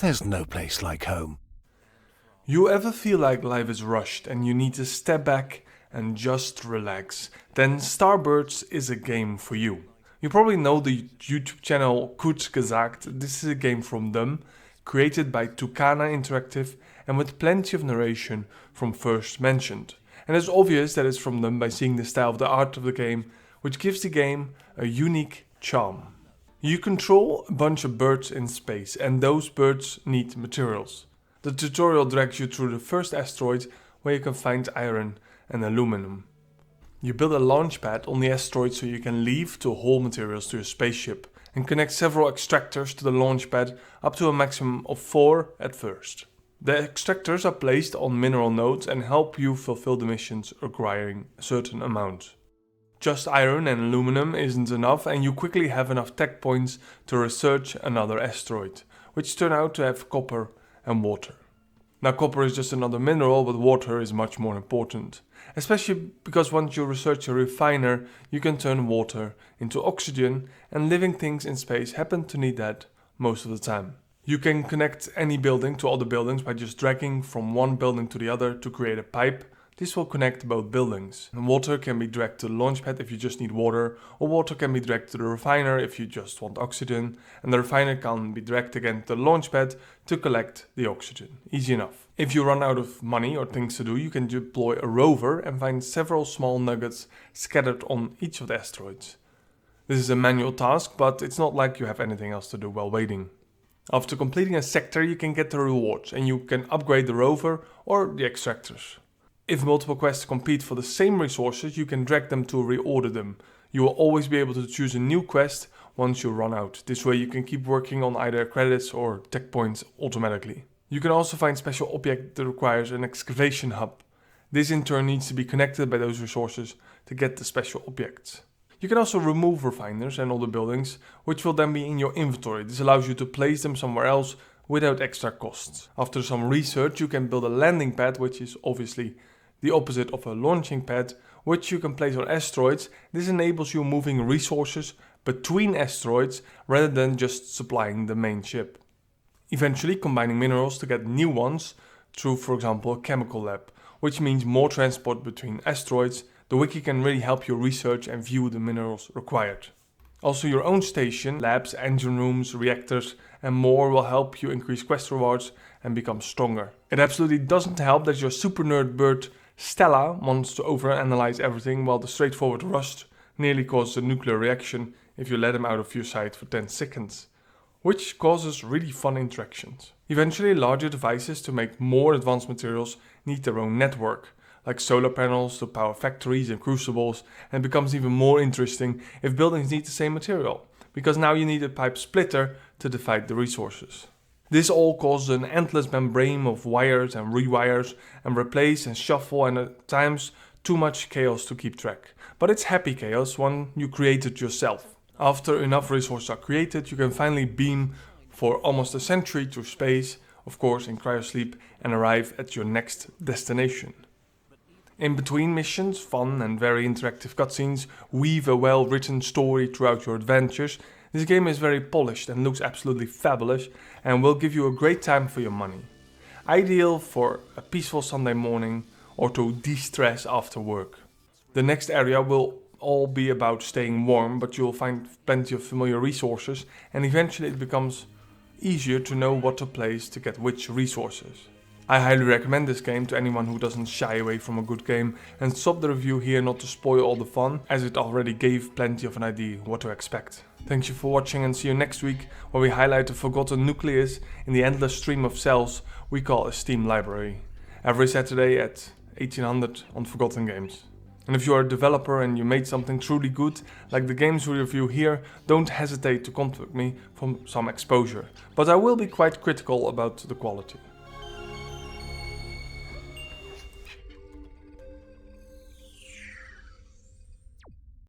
There's no place like home. You ever feel like life is rushed and you need to step back and just relax? Then Starbursts is a game for you. You probably know the YouTube channel Kurzgesagt. This is a game from them, created by Toukana Interactive and with plenty of narration from First Mentioned. And it's obvious that it's from them by seeing the style of the art of the game, which gives the game a unique charm. You control a bunch of birds in space, and those birds need materials. The tutorial drags you through the first asteroid where you can find iron and aluminum. You build a launch pad on the asteroid so you can leave to haul materials to your spaceship and connect several extractors to the launch pad, up to a maximum of 4 at first. The extractors are placed on mineral nodes and help you fulfill the missions requiring a certain amount. Just iron and aluminum isn't enough, and you quickly have enough tech points to research another asteroid, which turn out to have copper and water. Now, copper is just another mineral, but water is much more important. Especially because once you research a refiner, you can turn water into oxygen, and living things in space happen to need that most of the time. You can connect any building to other buildings by just dragging from one building to the other to create a pipe. This will connect both buildings. And water can be dragged to the launch pad if you just need water, or water can be dragged to the refiner if you just want oxygen, and the refiner can be dragged again to the launch pad to collect the oxygen. Easy enough. If you run out of money or things to do, you can deploy a rover and find several small nuggets scattered on each of the asteroids. This is a manual task, but it's not like you have anything else to do while waiting. After completing a sector, you can get the rewards, and you can upgrade the rover or the extractors. If multiple quests compete for the same resources, you can drag them to reorder them. You will always be able to choose a new quest once you run out. This way you can keep working on either credits or tech points automatically. You can also find special object that requires an excavation hub. This in turn needs to be connected by those resources to get the special objects. You can also remove refiners and other buildings, which will then be in your inventory. This allows you to place them somewhere else without extra costs. After some research, you can build a landing pad, which is obviously the opposite of a launching pad, which you can place on asteroids. This enables you moving resources between asteroids rather than just supplying the main ship. Eventually combining minerals to get new ones through, for example, a chemical lab, which means more transport between asteroids. The wiki can really help you research and view the minerals required. Also, your own station, labs, engine rooms, reactors and more will help you increase quest rewards and become stronger. It absolutely doesn't help that your super nerd bird Stella wants to overanalyze everything, while the straightforward Rust nearly causes a nuclear reaction if you let him out of your sight for 10 seconds, which causes really fun interactions. Eventually, larger devices to make more advanced materials need their own network, like solar panels to power factories and crucibles, and it becomes even more interesting if buildings need the same material, because now you need a pipe splitter to divide the resources. This all causes an endless membrane of wires and rewires and replace and shuffle, and at times too much chaos to keep track. But it's happy chaos, one you created yourself. After enough resources are created, you can finally beam for almost a century through space, of course in cryosleep, and arrive at your next destination. In between missions, fun and very interactive cutscenes weave a well-written story throughout your adventures. This game is very polished and looks absolutely fabulous and will give you a great time for your money. Ideal for a peaceful Sunday morning or to de-stress after work. The next area will all be about staying warm, but you'll find plenty of familiar resources, and eventually it becomes easier to know what to place to get which resources. I highly recommend this game to anyone who doesn't shy away from a good game, and stop the review here not to spoil all the fun, as it already gave plenty of an idea what to expect. Thank you for watching, and see you next week where we highlight the forgotten nucleus in the endless stream of cells we call a Steam library. Every Saturday at 1800 on forgotten games. And if you are a developer and you made something truly good, like the games we review here, don't hesitate to contact me for some exposure. But I will be quite critical about the quality.